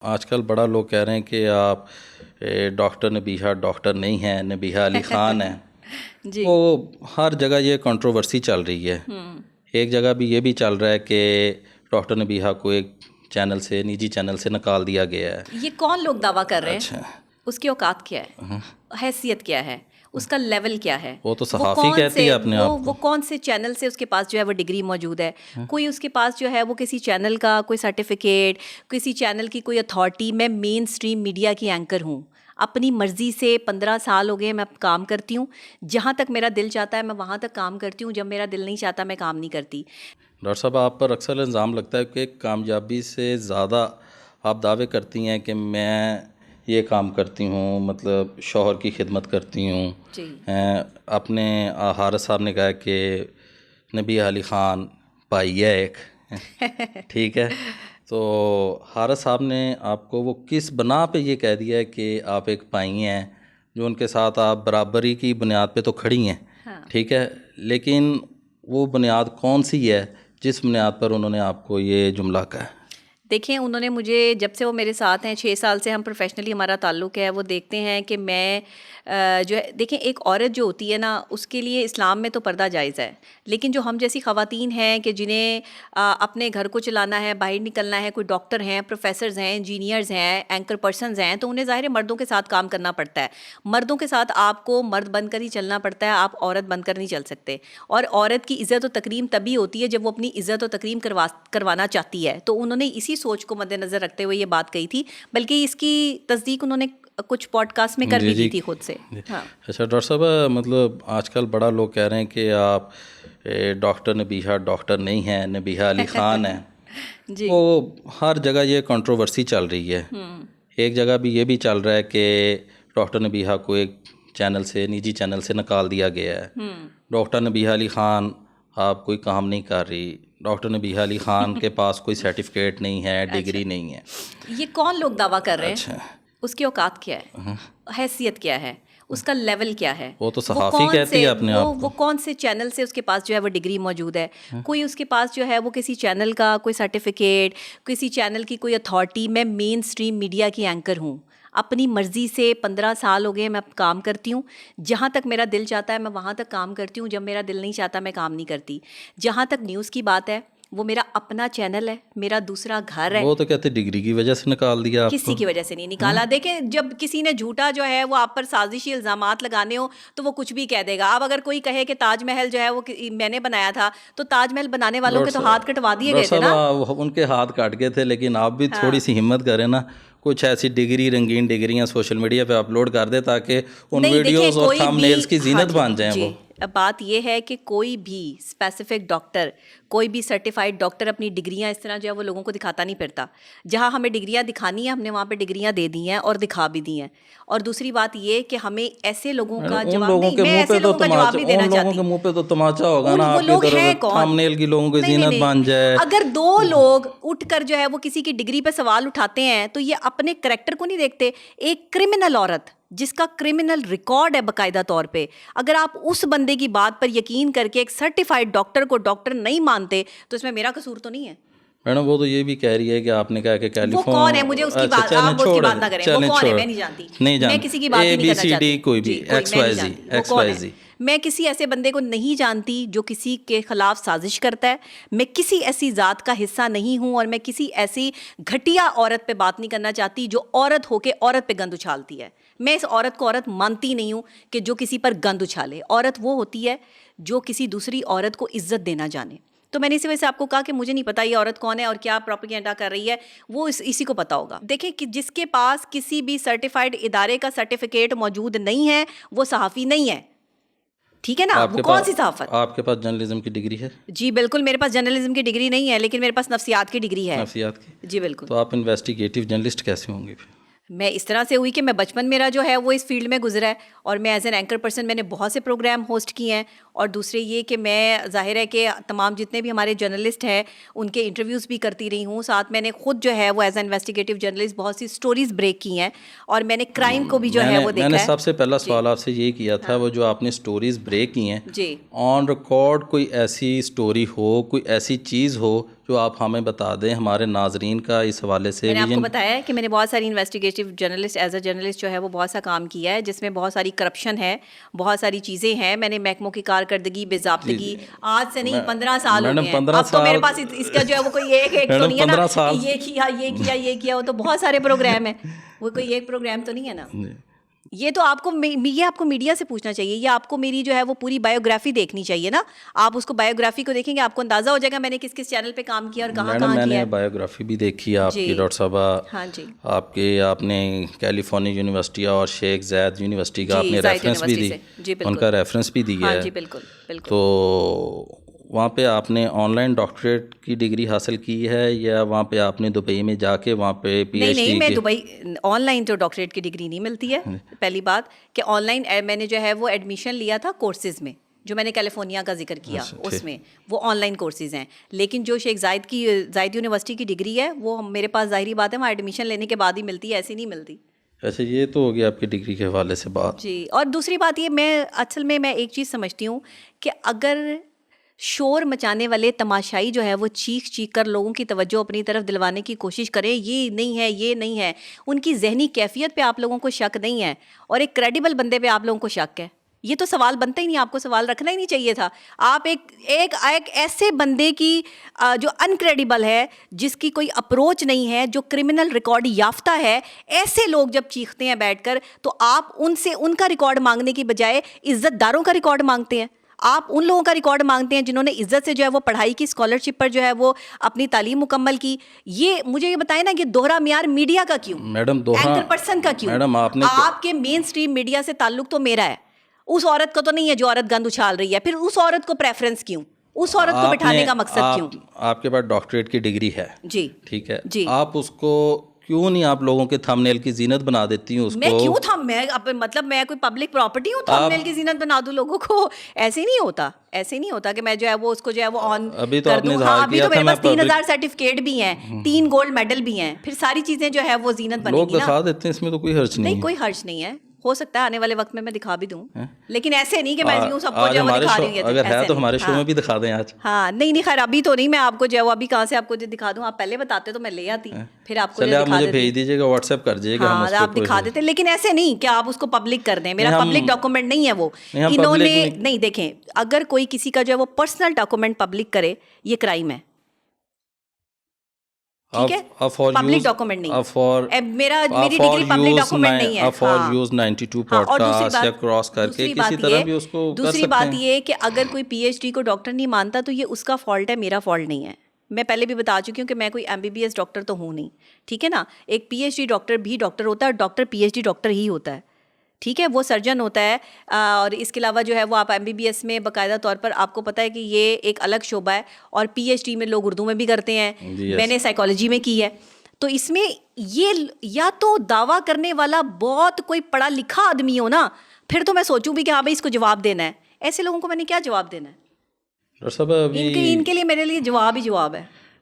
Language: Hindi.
आजकल बड़ा लोग कह रहे हैं कि आप डॉक्टर नबीहा डॉक्टर नहीं हैं, नबीहा अली ख़ान हैं। जी। वो हर जगह ये कंट्रोवर्सी चल रही है। एक जगह भी ये भी चल रहा है कि डॉक्टर नबीहा को एक चैनल से, निजी चैनल से निकाल दिया गया है। ये कौन लोग दावा कर रहे हैं? अच्छा, उसकी औकात क्या है, हैसियत क्या है, उसका लेवल क्या है? वो तो वो सहाफ़ी कौन कहती से है अपने आप वो को। कौन से चैनल से उसके पास जो है वो डिग्री मौजूद है? कोई उसके पास जो है वो किसी चैनल का कोई सर्टिफिकेट, किसी चैनल की कोई अथॉरिटी। मैं मेन स्ट्रीम मीडिया की एंकर हूँ। अपनी मर्ज़ी से 15 साल हो गए मैं काम करती हूँ। जहाँ तक मेरा दिल चाहता है मैं वहाँ तक काम करती हूँ, जब मेरा दिल नहीं चाहता मैं काम नहीं करती। डॉक्टर साहब, आप पर अक्सर इल्ज़ाम लगता है कि कामयाबी से ज़्यादा आप दावे करती हैं कि मैं ये काम करती हूँ, मतलब शौहर की खिदमत करती हूँ। जी। अपने हारिस साहब ने कहा कि नबी अली ख़ान भाई है एक, ठीक है। तो हारिस साहब ने आपको वो किस बना पे ये कह दिया है कि आप एक भाई हैं, जो उनके साथ आप बराबरी की बुनियाद पे तो खड़ी हैं, हाँ। ठीक है, लेकिन वो बुनियाद कौन सी है जिस बुनियाद पर उन्होंने आपको ये जुमला कहा है? देखें, उन्होंने मुझे, जब से वो मेरे साथ हैं 6 साल से हम प्रोफेशनली हमारा ताल्लुक़ है, वो देखते हैं कि मैं जो है, देखें, एक औरत जो होती है ना, उसके लिए इस्लाम में तो पर्दा जायज़ है, लेकिन जो हम जैसी ख़वातीन हैं कि जिन्हें अपने घर को चलाना है, बाहर निकलना है, कोई डॉक्टर हैं, प्रोफेसर्स हैं, इंजीनियर्स हैं, एंकर पर्सनस हैं, तो उन्हें ज़ाहिर है मर्दों के साथ काम करना पड़ता है। मर्दों के साथ आपको मर्द बनकर ही चलना पड़ता है, आप औरत बनकर नहीं चल सकते। और औरत की इज़्ज़त और तकरीम तभी होती है जब वो अपनी इज़्ज़त और तकरीम करवाना चाहती है। तो उन्होंने इसी सोच को मद्देनज़र रखते हुए ये बात कही थी, बल्कि इसकी तस्दीक उन्होंने कुछ पॉडकास्ट में कर जी भी जी दी थी खुद से। जी। हाँ। अच्छा डॉक्टर साहब, मतलब आजकल बड़ा लोग कह रहे हैं कि आप डॉक्टर नबीहा डॉक्टर नहीं हैं, नबीहा अली ख़ान हैं। जी। वो हर जगह ये कंट्रोवर्सी चल रही है। एक जगह भी ये भी चल रहा है कि डॉक्टर नबीहा को एक चैनल से, निजी चैनल से निकाल दिया गया है। डॉक्टर नबीहा अली ख़ान आप कोई काम नहीं कर रही, डॉक्टर नबीहा अली ख़ान के पास कोई सर्टिफिकेट नहीं है, अच्छा, डिग्री नहीं है। ये कौन लोग दावा कर रहे हैं? अच्छा, उसकी औकात क्या है, हैसियत क्या है, उसका लेवल क्या है? वो तो सहाफ़ी कहती है अपने आप वो को। कौन से चैनल से उसके पास जो है वो डिग्री मौजूद है? कोई उसके पास जो है वो किसी चैनल का कोई सर्टिफिकेट, किसी चैनल की कोई अथॉरिटी। मैं मेन स्ट्रीम मीडिया की एंकर हूँ। अपनी मर्ज़ी से 15 साल हो गए मैं काम करती हूँ। जहाँ तक मेरा दिल चाहता है मैं वहाँ तक काम करती हूँ, जब मेरा दिल नहीं चाहता मैं काम नहीं करती। जहाँ तक न्यूज़ की बात है, वो मेरा अपना चैनल है, मेरा दूसरा घर है। वो तो कहते डिग्री की वजह से निकाल दिया किसी आपको। की वजह से नहीं निकाला। देखें, जब किसी ने झूठा जो है वो आप पर साजिशी इल्ज़ामात लगाने हो तो वो कुछ भी कह देगा। अब अगर कोई कहे कि ताजमहल जो है वो मैंने बनाया था, तो ताजमहल बनाने वालों के तो हाथ कटवा दिए डॉक्टर गए थे साहब, ना। उनके हाथ काट गए थे, लेकिन आप भी थोड़ी हाँ। सी हिम्मत करें ना, कुछ ऐसी डिग्री, रंगीन डिग्रियां सोशल मीडिया पे अपलोड कर दे ताकि उन नहीं, देखें, वीडियोस और कोई भी, थंबनेल्स की हाँ जीनत जी, बन जाएं जी। वो। अब बात ये है कि कोई भी स्पेसिफिक डॉक्टर, कोई भी सर्टिफाइड डॉक्टर अपनी डिग्रियां इस तरह जो है वो लोगों को दिखाता नहीं फिरता। जहां हमें डिग्रियां दिखानी है, हमने वहां पे डिग्रियां दे दी हैं और दिखा भी दी हैं। और दूसरी बात ये कि हमें ऐसे लोगों का उन जवाब लोगों नहीं, के मैं मुंह पे ऐसे तो लोगों का जवाब तमाचा, नहीं देना उन लोगों के चाहती। मुंह पे तो तमाचा होगा ना, वो आपकी लोग हैं तरफ कौन? थंबनेल की लोगों की नहीं, नहीं, जीनत नहीं। बन जाए। अगर 2 लोग उठकर जो है वो किसी की डिग्री पे सवाल उठाते हैं तो ये अपने करैक्टर को नहीं देखते। एक क्रिमिनल औरत जिसका क्रिमिनल रिकॉर्ड है बाकायदा तौर पे, अगर आप उस बंदे की बात पर यकीन करके एक सर्टिफाइड डॉक्टर को डॉक्टर नहीं मानते, तो इसमें मेरा कसूर तो नहीं है। मैडम, वो तो ये भी कह रही है कि आपने कहा कि वो कौन है? मुझे कैलिफोर्निया, उसकी अच्छा बात, चलें आप उसकी बात ना छोड़, करें। वो चलें कौन है? छोड़, मैं नहीं जानती। नहीं मैं जानते। किसी की बात ही ए नहीं बी करना सी डी चाहती। कोई भी, जी, कोई, एक्स मैं वाई नहीं जी, जानती वो एक्स कौन वाई है। जी। मैं किसी ऐसे बंदे को नहीं जानती जो किसी के खिलाफ साजिश करता है। मैं किसी ऐसी ज़ात का हिस्सा नहीं हूँ और मैं किसी ऐसी घटिया औरत पे बात नहीं करना चाहती जो औरत होके औरत पे गंद उछालती है। मैं इस औरत को औरत मानती नहीं हूँ कि जो किसी पर गंद उछाले। औरत वो होती है जो किसी दूसरी औरत को इज्जत देना जाने। तो मैंने इसी वजह से आपको कहा कि मुझे नहीं पता ये औरत कौन है और क्या प्रोपेगेंडा कर रही है, वो इसी को पता होगा। देखें कि जिसके पास किसी भी सर्टिफाइड इदारे का सर्टिफिकेट मौजूद नहीं है वो सहाफ़ी नहीं है, ठीक है ना? वो कौन सी सहाफ़त? आपके पास जर्नलिज्म की डिग्री है? जी बिल्कुल, मेरे पास जर्नलिज्म की डिग्री नहीं है, लेकिन मेरे पास नफ्सियात की डिग्री है। नफ्सियात की? जी बिल्कुल। तो आप इन्वेस्टिगेटिव जर्नलिस्ट कैसे होंगे फिर? मैं इस तरह से हुई कि मैं बचपन मेरा जो है वो इस फील्ड में गुजरा है और मैं एज एन एंकर पर्सन मैंने बहुत से प्रोग्राम होस्ट किए हैं। और दूसरे ये कि मैं, जाहिर है कि तमाम जितने भी हमारे जर्नलिस्ट हैं उनके इंटरव्यूज़ भी करती रही हूँ। साथ मैंने खुद जो है वो एज एन इन्वेस्टिगेटिव जर्नलिस्ट बहुत सी स्टोरीज़ ब्रेक की हैं और मैंने क्राइम को भी जो है वो देखा मैंने है। सबसे पहला जी। सवाल आपसे ये किया था, हाँ। वो जो आपने स्टोरीज ब्रेक की हैं, जी। ऑन रिकॉर्ड कोई ऐसी स्टोरी हो, कोई ऐसी चीज़ हो जो आप हमें बता दें हमारे नाजरीन का इस हवाले से मैंने आपको विजन। बताया है कि मैंने बहुत सारी investigative journalist as a journalist जो है वो बहुत सा काम किया है, जिसमें बहुत सारी करप्शन है, बहुत सारी चीज़ें हैं। मैंने महकमों की कारकर्दगी, बेज़ाब्तगी आज से नहीं 15 साल हो मैडम, गए हैं। 15 अब तो मेरे साल पास इसका जो है वो कोई एक तो मैडम, नहीं है ना 15 साल कि ये किया ये किया ये किया, वो तो बहुत सारे प्रोग्राम है, वो कोई एक प्रोग्राम तो नहीं है ना। ये तो आपको ये आपको मीडिया से पूछना चाहिए, या आपको मेरी जो है वो पूरी बायोग्राफी देखनी चाहिए ना। आप उसको बायोग्राफी को देखेंगे, आपको अंदाजा हो जाएगा मैंने किस किस चैनल पे काम किया और कहाँ मैडम, कहाँ किया मैंने है। बायोग्राफी भी देखी है आपकी जी। डॉक्टर साहबा। हाँ जी। आपने कैलिफोर्निया यूनिवर्सिटी और शेख ज़ायद यूनिवर्सिटी का जी, आपने ज़ायद रेफरेंस भी दी, यूनिवर्सिटी से। जी, बिल्कुल। उनका रेफरेंस भी दिया हाँ है। जी, बिल्कुल बिल्कुल। तो वहाँ पे आपने ऑनलाइन डॉक्टरेट की डिग्री हासिल की है या वहाँ पे आपने दुबई में जाके वहाँ पे नहीं पीएचडी मैं की? दुबई ऑनलाइन तो डॉक्टरेट की डिग्री नहीं मिलती है। पहली बात कि ऑनलाइन मैंने जो है वो एडमिशन लिया था कोर्सेज़ में, जो मैंने कैलिफोर्निया का जिक्र किया अच्छा, ठीक। उसमें वो ऑनलाइन कोर्सेज़ हैं। लेकिन जो शेख ज़ायद यूनिवर्सिटी की डिग्री है वो मेरे पास ज़ाहिरी बात है वहाँ एडमिशन लेने के बाद ही मिलती है, ऐसी नहीं मिलती। अच्छा, ये तो हो गया आपकी डिग्री के हवाले से बात। जी। और दूसरी बात ये, मैं असल में मैं एक चीज़ समझती हूँ कि अगर शोर मचाने वाले तमाशाई जो है वो चीख चीख कर लोगों की तवज्जो अपनी तरफ दिलवाने की कोशिश करें, ये नहीं है ये नहीं है, उनकी जहनी कैफियत पे आप लोगों को शक नहीं है और एक क्रेडिबल बंदे पे आप लोगों को शक है, ये तो सवाल बनता ही नहीं, आपको सवाल रखना ही नहीं चाहिए था। आप एक ऐसे बंदे की जो अनक्रेडिबल है, जिसकी कोई अप्रोच नहीं है, जो क्रिमिनल रिकॉर्ड याफ्ता है, ऐसे लोग जब चीखते हैं बैठकर तो आप उनसे उनका रिकॉर्ड मांगने की बजाय इज्जतदारों का रिकॉर्ड मांगते हैं। आप उन लोगों का रिकॉर्ड मांगते हैं जिन्होंने इज्जत से जो है वो पढ़ाई की, स्कॉलरशिप पर जो है वो अपनी तालीम मुकम्मल की। ये मुझे ये बताएं ना, ये दोहरा मियार मीडिया का क्यों, मैडम दोहरा एंकर पर्सन का क्यों? मैडम आपने आपके मेन स्ट्रीम मीडिया से ताल्लुक तो मेरा है, उस औरत का तो नहीं है जो औरत गंद उछाल रही है। फिर उस औरत को प्रेफरेंस क्यों, उस औरत को बिठाने का मकसद क्यों? आपके पास डॉक्टरेट की डिग्री है जी ठीक है जी। आप उसको क्यों नहीं आप लोगों के थंबनेल की जीनत बना देती हूँ उसको? मैं क्यों था, मतलब मैं कोई पब्लिक प्रॉपर्टी हूँ थंबनेल की जीनत बना दूं लोगों को? ऐसे नहीं होता, ऐसे नहीं होता कि मैं जो है वो उसको जो है वो ऑन अभी तो कर आपने दूं। इजहार हाँ, अभी किया तो था मेरे मैं पास 3000 सर्टिफिकेट भी हैं, 3 गोल्ड मेडल भी हैं, फिर सारी चीजें जो है वो जीनत लोग बनेगी ना। दिखा देते हैं, इसमें तो कोई हर्ज नहीं नहीं, है। कोई हर्ज नहीं है, हो सकता है आने वाले वक्त में मैं दिखा भी दूं, लेकिन ऐसे नहीं कि मैं यूं सबको आज जो है वो हमारे दिखा शो रही हूँ, अगर है ऐसे तो नहीं। हमारे शो हाँ। में भी दिखा दें आज। हाँ, नहीं नहीं, खैर अभी तो नहीं, मैं आपको जो है वो अभी कहाँ से आपको जो दिखा दूं, आप पहले बताते तो मैं ले आती, फिर आपको चलिए जो आप दिखा मुझे देती। भेज दीजिएगा, व्हाट्सएप कर दीजिएगा, हम हाँ, उस आप पर दिखा देते, लेकिन ऐसे नहीं कि आप उसको पब्लिक कर दें। मेरा नहीं, हम- पब्लिक डॉक्यूमेंट नहीं है वो। नहीं, हम इन्होंने public नहीं, देखें, अगर कोई किसी का जो है वो पर्सनल डॉक्यूमेंट पब्लिक करे, ये क्राइम है, ठीक है? पब्लिक डॉक्यूमेंट नहीं। मेरी डिग्री पब्लिक डॉक्यूमेंट नहीं है। फॉर यूज 92 हाँ, और दूसरी पॉडकास्ट या बात, क्रॉस करके दूसरी किसी बात तरह ये, भी उसको कर दूसरी सकते बात हैं। ये कि अगर कोई पीएचडी को डॉक्टर नहीं मानता तो ये उसका फॉल्ट है, मेरा फॉल्ट नहीं है। मैं पहले भी बता चुकी हूँ कि मैं कोई एमबीबीएस डॉक्टर तो हूँ नहीं, ठीक है ना। एक पीएचडी डॉक्टर भी डॉक्टर होता है और डॉक्टर पीएचडी डॉक्टर ही होता है, ठीक है, वो सर्जन होता है। और इसके अलावा जो है वो आप एमबीबीएस में बाकायदा तौर पर आपको पता है कि ये एक अलग शोबा है, और पीएचडी में लोग उर्दू में भी करते हैं, जी, yes। मैंने साइकोलॉजी में की है। तो इसमें ये या तो दावा करने वाला बहुत कोई पढ़ा लिखा आदमी हो ना, फिर तो मैं सोचूं भी कि हाँ भाई इसको जवाब देना है। ऐसे लोगों को मैंने क्या जवाब देना है? डॉक्टर साहब अभी इनके लिए मेरे लिए जवाब ही जवाब है।